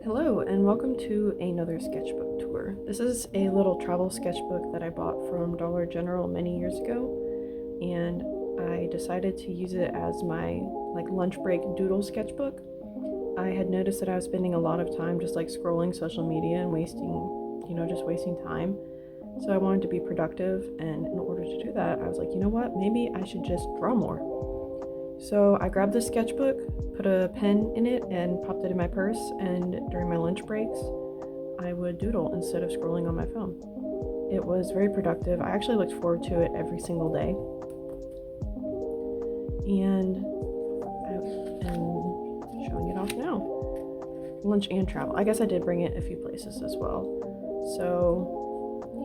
Hello and welcome to another sketchbook tour. This is a little travel sketchbook that I bought from Dollar General many years ago, and I decided to use it as my lunch break doodle sketchbook. I had noticed that I was spending a lot of time just scrolling social media and wasting time. So I wanted to be productive, and in order to do that, I was like, you know what, maybe I should just draw more. So I grabbed this sketchbook, put a pen in it, and popped it in my purse, and during my lunch breaks, I would doodle instead of scrolling on my phone. It was very productive. I actually looked forward to it every single day. And I am showing it off now. Lunch and travel. I guess I did bring it a few places as well. So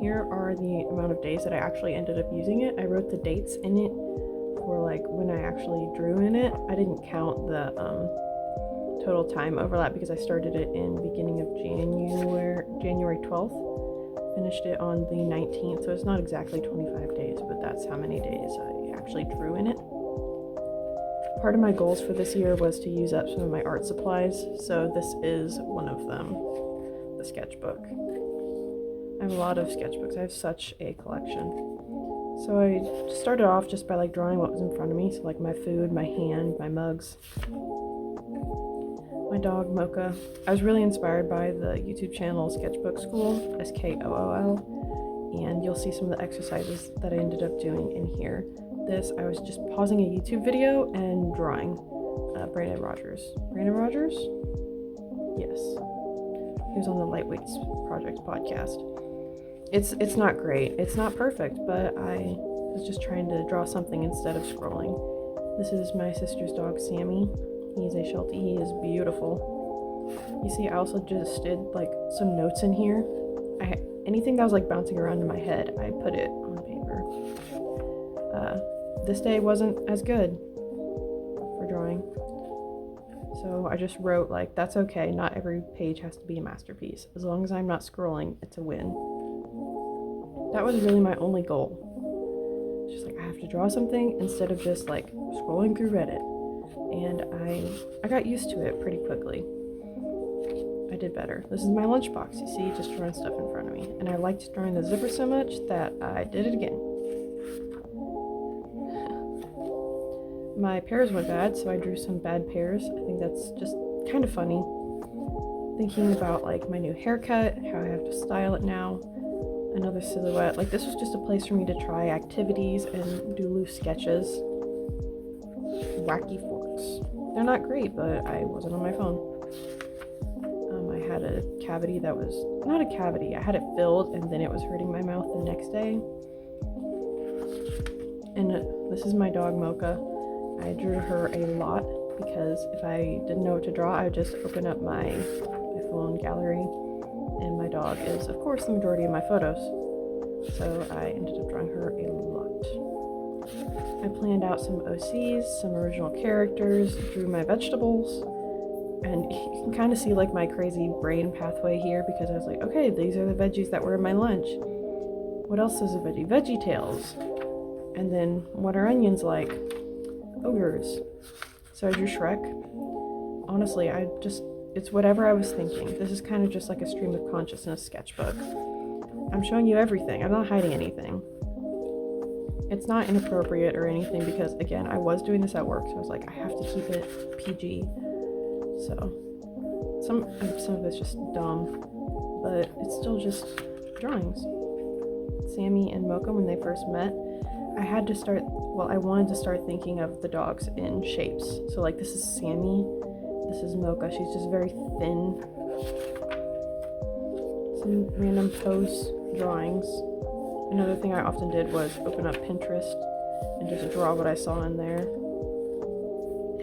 here are the amount of days that I actually ended up using it. I wrote the dates in it for when I actually drew in it. I didn't count the total time overlap because I started it in beginning of January 12th, finished it on the 19th, so it's not exactly 25 days, but that's how many days I actually drew in it. Part of my goals for this year was to use up some of my art supplies, so this is one of them, the sketchbook. I have a lot of sketchbooks. I have such a collection. So I started off just by drawing what was in front of me, so my food, my hand, my mugs, my dog Mocha. I was really inspired by the YouTube channel Sketchbook School, SKOOL, and you'll see some of the exercises that I ended up doing in here. I was just pausing a YouTube video and drawing Brandon Rogers. Brandon Rogers? Yes. He was on the Lightweights Project podcast. It's not great. It's not perfect, but I was just trying to draw something instead of scrolling. This is my sister's dog, Sammy. He's a Sheltie. He is beautiful. You see, I also just did some notes in here. Anything that was bouncing around in my head, I put it on paper. This day wasn't as good for drawing. So I just wrote that's okay. Not every page has to be a masterpiece. As long as I'm not scrolling, it's a win. That was really my only goal. Just I have to draw something instead of just scrolling through Reddit. And I got used to it pretty quickly. I did better. This is my lunchbox, you see, just drawing stuff in front of me. And I liked drawing the zipper so much that I did it again. My pears went bad, so I drew some bad pears. I think that's just kind of funny. Thinking about my new haircut, how I have to style it now. Another silhouette. This was just a place for me to try activities and do loose sketches. Wacky forks. They're not great, but I wasn't on my phone. I had a cavity that was not a cavity. I had it filled and then it was hurting my mouth the next day. And this is my dog Mocha. I drew her a lot because if I didn't know what to draw, I would just open up my phone gallery. And my dog is, of course, the majority of my photos. So I ended up drawing her a lot. I planned out some OCs, some original characters, drew my vegetables. And you can kind of see my crazy brain pathway here because I was okay, these are the veggies that were in my lunch. What else is a veggie? Veggie Tales. And then what are onions like? Ogres. So I drew Shrek. Honestly, it's whatever I was thinking. This is kind of just a stream of consciousness sketchbook. I'm showing you everything. I'm not hiding anything. It's not inappropriate or anything because, again, I was doing this at work, so I was I have to keep it PG. So, some of it's just dumb, but it's still just drawings. Sammy and Mocha, when they first met, I wanted to start thinking of the dogs in shapes. So, this is Sammy. This is Mocha. She's just very thin. Some random pose drawings. Another thing I often did was open up Pinterest and just draw what I saw in there.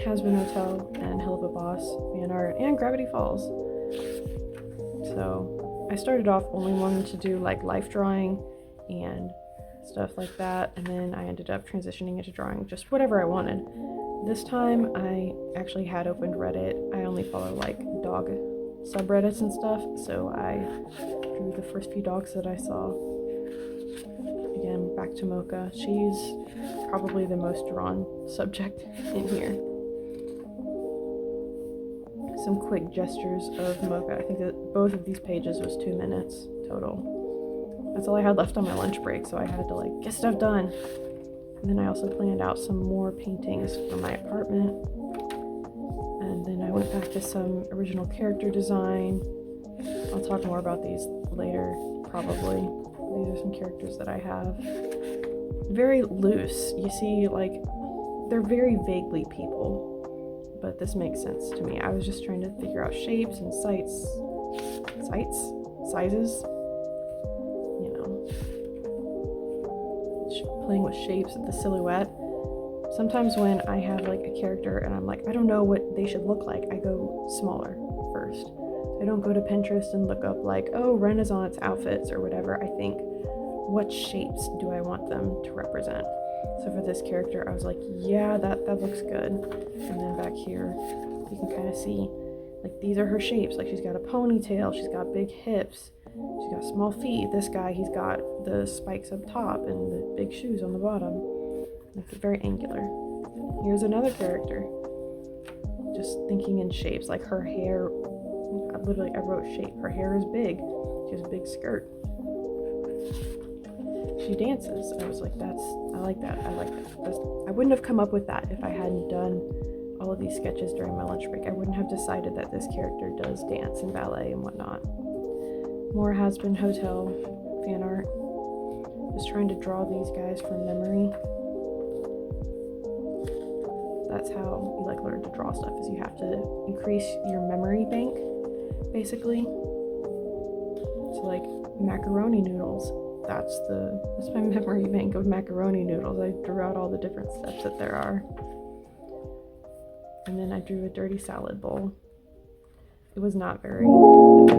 Has-Been Hotel and Hill of a Boss fan art and Gravity Falls. So I started off only wanting to do life drawing and stuff like that, and then I ended up transitioning into drawing just whatever I wanted. This time I actually had opened Reddit. I only follow dog subreddits and stuff, so I drew the first few dogs that I saw. Again, back to Mocha. She's probably the most drawn subject in here. some quick gestures of Mocha. I think that both of these pages was 2 minutes total. That's all I had left on my lunch break, so I had to like get stuff done. And then I also planned out some more paintings for my apartment. And then I went back to some original character design. I'll talk more about these later, probably. These are some characters that I have. Very loose. You see, like, they're very vaguely people, but this makes sense to me. I was just trying to figure out shapes and sizes, you know, playing with shapes of the silhouette. Sometimes when I have like a character and I'm like, I don't know what they should look like, I go smaller first. I don't go to Pinterest and look up like, oh, Renaissance outfits or whatever. I think, what shapes do I want them to represent? So for this character, I was like, yeah, that looks good. And then back here, you can kind of see, like, these are her shapes. Like, she's got a ponytail, she's got big hips, she's got small feet. This guy, he's got the spikes up top and the big shoes on the bottom. Like, very angular. Here's another character. Just thinking in shapes, like her hair, I wrote shape. Her hair is big. She has a big skirt. She dances. I was like, I like that. I wouldn't have come up with that if I hadn't done all of these sketches during my lunch break. I wouldn't have decided that this character does dance and ballet and whatnot. More Has-Been Hotel fan art. Just trying to draw these guys from memory. That's how you like learn to draw stuff, is you have to increase your memory bank, basically. So like macaroni noodles, that's my memory bank of macaroni noodles. I drew out all the different steps that there are. And then I drew a dirty salad bowl. It was not very difficult